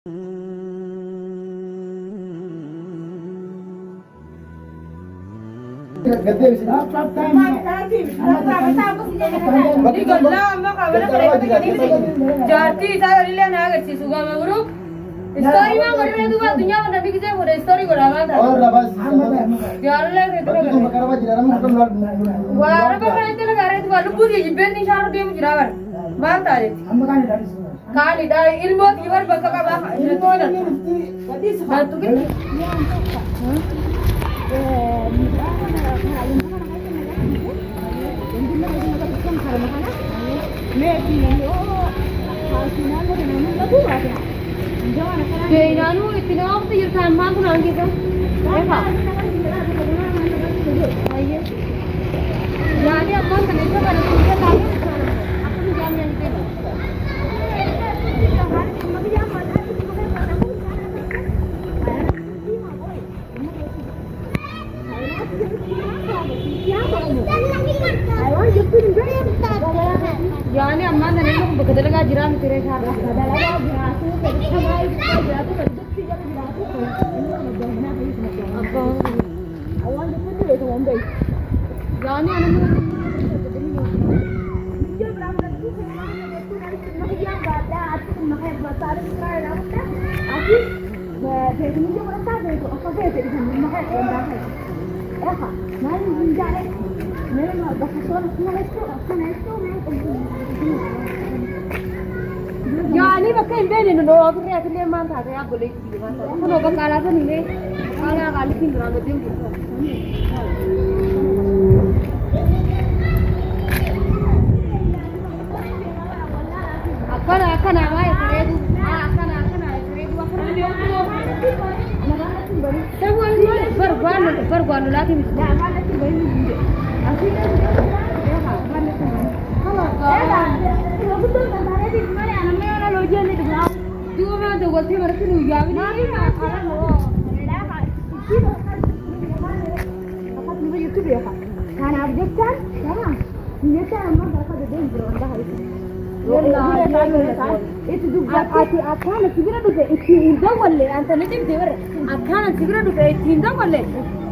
जाती सारा रिले ना करती सुबह में गुरु स्टोरी में कर रहे तू बात दुनिया में नबी किसे बोले स्टोरी को डाला था और बस यार ले रे तो करवा जिरा में खत्म वार पर इतने लगा रहे तू बालू पूरी जिब्बे निशान दे मुझे रावर बात आ रही हम काली डाल इल्मो की बार बका का बा तो ना तू की Jainanu itina waktu yurkan mak nang kita. Apa? Jadi apa kan itu pada kita tahu. Aku jam yang itu. Yani amma da ne ku baka daga jira mu tire ka da daga jira su ka tabai jira ku ka duk jira jira ku abba awan da ku tire to wanda yani anan yo brahma ku se na ku na ku ya ba da atu ma hai ba tar ka ra ta aki de ni jo ba ta de ko apa ke de ma hai ba hai eha nai mun jare मेरे मां बस सोना सुना इसको अपना इसको मैं यानी बक्के इंदे ने नो अब रे अगले मान था या बोले की बात है नो बकाला तो नहीं ले काला काली की ना दे अकन अकन आवा करे दू अकन अकन आए करे दू अकन ले सब वो पर गवान लाती ना माला की बड़ी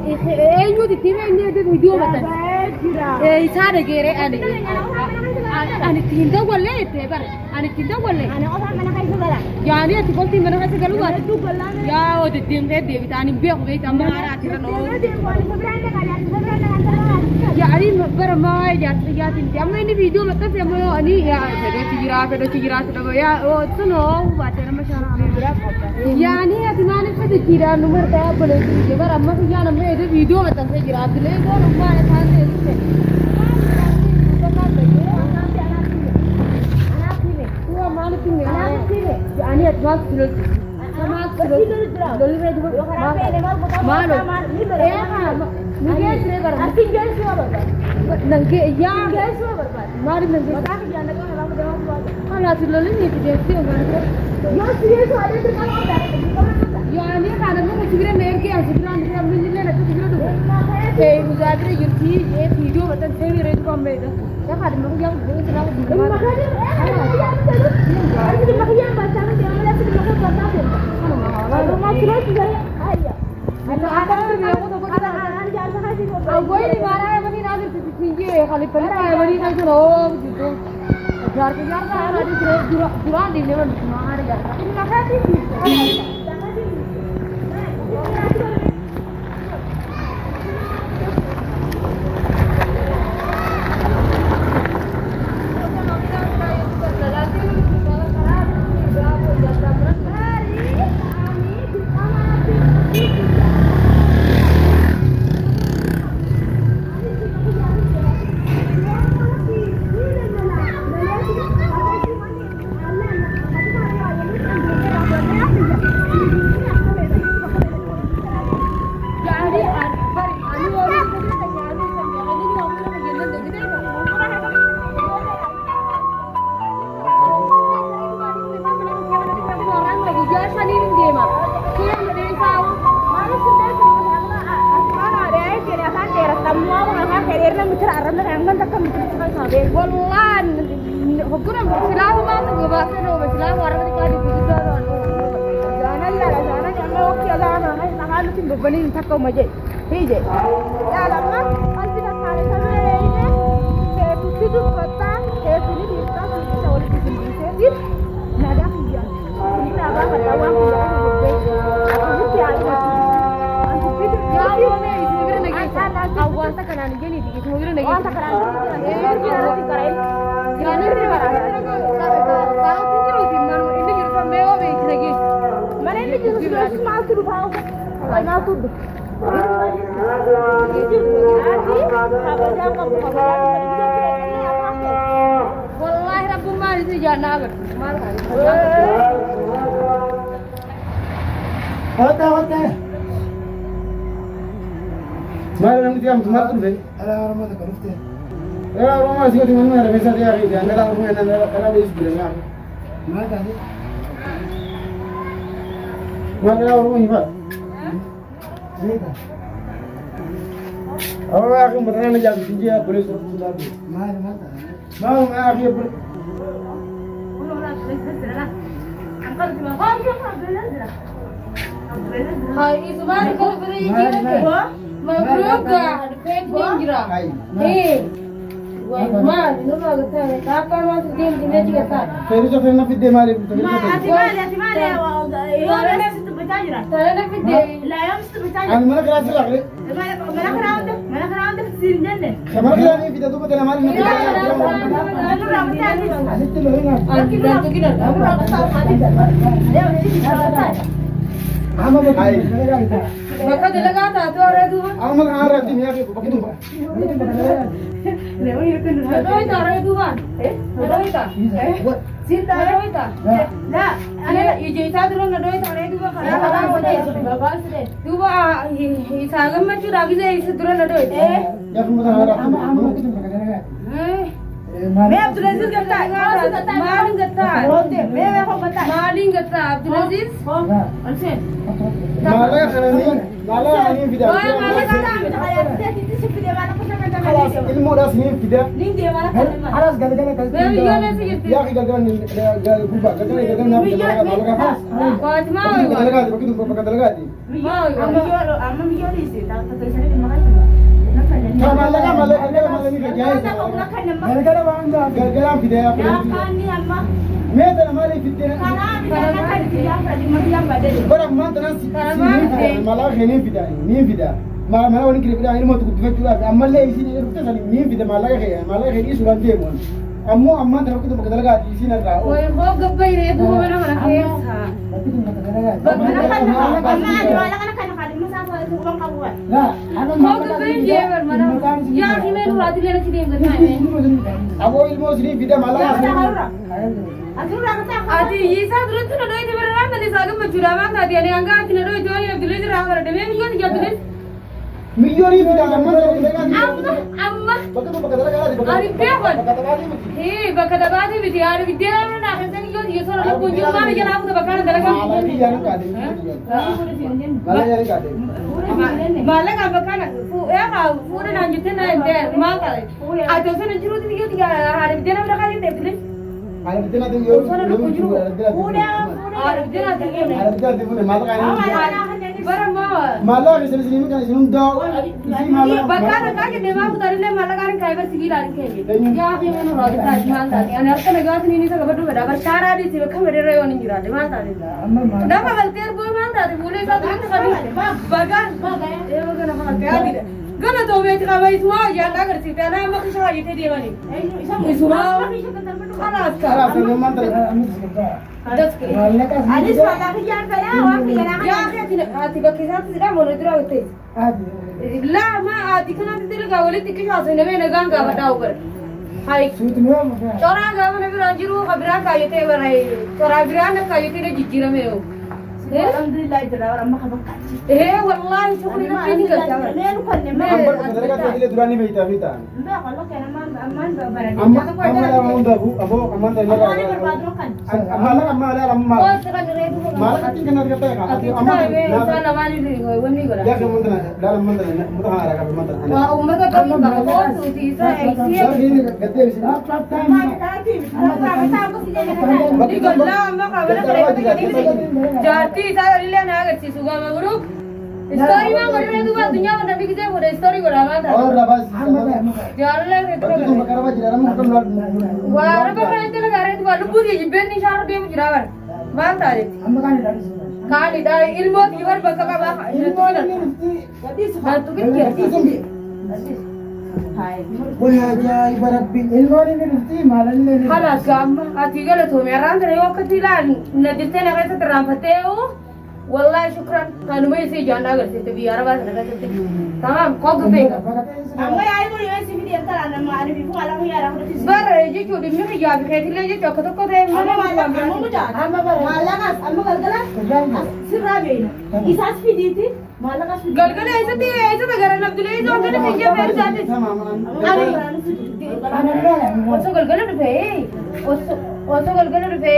Ayo di TV ini ada video betul. Isara gere ane. Ane tinda wale itu bar. Ane tinda wale. Ane orang mana kaya segala. Ya ni ati kau tinda mana kaya segala. Ya oh di tinda dia kita ane biar kita tambah arah atiran oh. Ya ani beramai ya tinda. Amma ini video betul sih amma ani ya ada cigira sudah ya oh itu no baca nama cara. Ya ni ati mana kaya cigira nomor dia boleh cigira bar amma tu ya nama itu video betul sih cigira dile ko nomor ada tanda itu. يعني اتواصل Wallahi, hukum Islam mah nggak bahasa, Islam orang itu kalau dipuji bani takka maje hije ya lamma qalbi da kare kamere ine ke tutu fatta ke tuni dirta tutu sawli tuni dir nada hiya ina ba ka dawa ku ya ku be aku ki ai ma antu bidu ya yo me ismigre nagi awwa ta kana ni geni di ismigre nagi awwa ta kana ni ki ara ti karai ya ne ri bara ka fikiro di man indi girfa me o be nagi mane indi girfa ma tu bhao ai ma tu wallahi rabbu mal itu jangan agar mal होता है मारे हम क्या तुम्हारा तुम भाई अरे और मत करते अरे और मैं सिर्फ तुम मेरे पैसा दिया ही जान मेरा मैं ना करा दे इस बिल में मैं दादी मारे और मैं ही बात अब मैं आके मरने नहीं जाती तुझे पुलिस को बुला दे मार मैं आके Hai, itu mana kalau beri kita ke? Mabruk dah, pek ninjra. Hei, wah, mana? Ini bagus tak? Kapan masuk game ini juga tak? फिर जो फिर ना फिर दे मारे तो Atimale Yore situ betajira Saya nak pergi. La yom situ betajira अन मला क्लास लग रहे mana karawde sinjende हमारा क्लास नहीं फिर तो पता ना हमारे नहीं अधिक तो लोग ना Kita tu kita. हम अब आए Maka dia lega tak tu orang tu. हम आ रहे थे मैं पकड़ दूंगा Nadoi tak orang tu kan? Nadoi tak? Cinta nadoi tak? La Ada ije satu orang nadoi tak orang tu kan? Tu bah isagam macam lagi je isu tu orang nadoi. या फिर मुझे आ रहा हम कितने पकड़ रहे मैं अब्दुल अजीज करता है Maling gata. बोलते मैं को बता Maling gata Abdul Aziz. अच्छा माला खाना नहीं फिर ilmu dah sini tidak ning dia mana kan harus gara-gara Baru dia nasi gitu. ya gara-gara berubah gara-gara nama malah kan Kau cuma. gara-gara begitu pakai gara-gara Mau. amma mi yori se ta ta sai ne makan nah malah ini kerja gara-gara bang gara-gara tidak apa ni amma मैं तो हमारे फिर kana mi kana kan dia tadi mari yang badal बड़ा मान तो ना malah ini tidak malah orang kira kira ini mau tukut tukut juga amal le isi ni rupiah sani ini tidak malah ini sudah dia mon amma terus kita pakai gara-gara isi nanti Kau kau gapai ni tu mana mana kes. tapi tu pakai gara-gara amma wala kana kan kan masa ko bang kabuat nah Kau gapai dia mana? Ya ini tu rati le nak sini gata ni. अब वो ilmu sini tidak malah azura ka ta Adi isa dulu tu nadoi tu berapa nanti sagam macam mana dia ni angga tu nadoi jual ni Abdul Aziz ramai ada. Memang juga dia Abdul Aziz. million ini tidak amma terus gara-gara Amma. pakai tu pakai gara-gara Ari pehwan. pakai gara-gara Hei, bakal dapat ni mesti ada video mana nak hendak ni dia soal aku kunjung mana je aku tu bakal ada lagi. malah ini yang kade malah yang kade Malah kan bakal ya kau dah lanjutin nanti makan. Ada sana jurut ni dia ada video mana kali ni Abdul Aziz. ada betul tu yo Ada video nanti ni. ada betul tu malah kan Barang bawa. malah di sini kan sini dah isi malah Bakal kan dia memang tarik le malah kan kaya bersih lari kaya. Ya aku mana lagi tak jalan tadi. Anak kan negara sini ni saya betul betul. Agar cara di sini kan mereka rayu ni jalan. Di mana tadi? Dah magal tiar boleh mana tadi? Boleh satu hari tadi. Bagan. Eh bagan apa kaya tidak? Gana tu betul kami semua jalan agar sih. Tiada mak kisah itu dia mana? Semua. Kalas cara kalas. saya mantar Das kali. anis wala ka yan kaya wa kaya Ya aku tidak. Tiba kisah tu tidak mau nudra itu. La ma adi kana tidak gawali tikisah sini mana gangga batau ber. Hai. Orang agama ni beranjuru kabiran kaya te berai. Orang kabiran kaya te jijira meo. alhamdulillah itra orang makabaka Eh, wallahi syukur na pini ka jawa. నేను కొన్ని ambar kadar ka tadi durani beta beta mbak kalau kena aman babaran amma amma unda bu abo amma da kalau ini berbadrokan amma Oh, saka ni redu ko. malah kati kana kata ka Ati amma amma sana mali ni ko wani ko. ya ke mantana dalam mantana mutahara ka mantana Wa ummata ka ba ko tu ti sa sir ini gede di sini Di ko la amma ka wala ka. Jati sa rile na ga si suga maguru. Story mah korang tu buat dunia mana bikin saya boleh story korang mana? और रबस Jangan lagi बच्चे तुम बकरा बज रहा मैं कम लड़ Wah, apa kalian itu negara itu baru pun jadi band ni syarat dia menjerawan. Mana tadi? Kali dah ilmu di luar bangsa apa? Itu kan बोला जाए बरफ भी इल्मोनी में रुस्ती मालन ने Halas gamba, ati gala tu meran dari waktu lah, nadite nak kata terampate والله شكرا كانوا ما يسي جانا أقول سيت بيارا بس نقول سيت تمام قاضي بينك أما يا أيمون يا سيدي دي أنت أنا ما أعرف يفهم على مين يعرف بار يجي شو دي مين يجاب كذي ليه يجي كذا كذا أما ما مجا أما مالك أما قلقلا سرّا بينا إساس في ديتي مالك أسف قلقلا ऐसा ती ऐसा तो घर नब्दुल ये जो अगर नहीं जब फिर जाते ओसो गलगला रुपए ओसो गलगला रुपए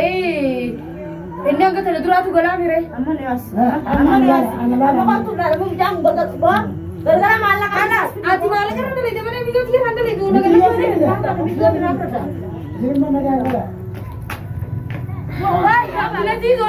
इन्हें अगर तेरे दूर आतु गला मेरे أما ناس أما ما تقول لا مو جام بدك با قلقلا مالك أنا आती माले करने ले जब मैंने वीडियो क्लियर करने ले दूर गला मेरे والله يا ابن الذين